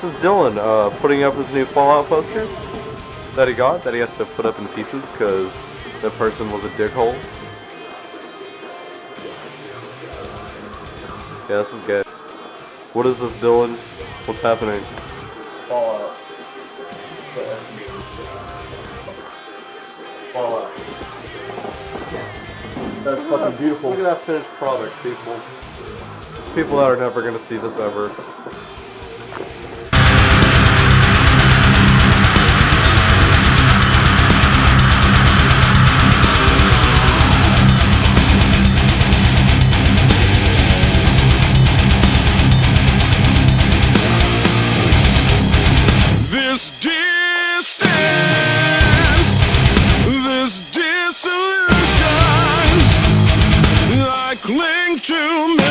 is Dylan putting up his new Fallout poster that he got, that he has to put up in pieces because the person was a dickhole. Yeah, this is good. What is this, Dylan? What's happening? Fallout. Fallout. That's fucking beautiful. Look at that finished product, people. People that are never gonna see this ever. This distance, this dissolution, I cling to me.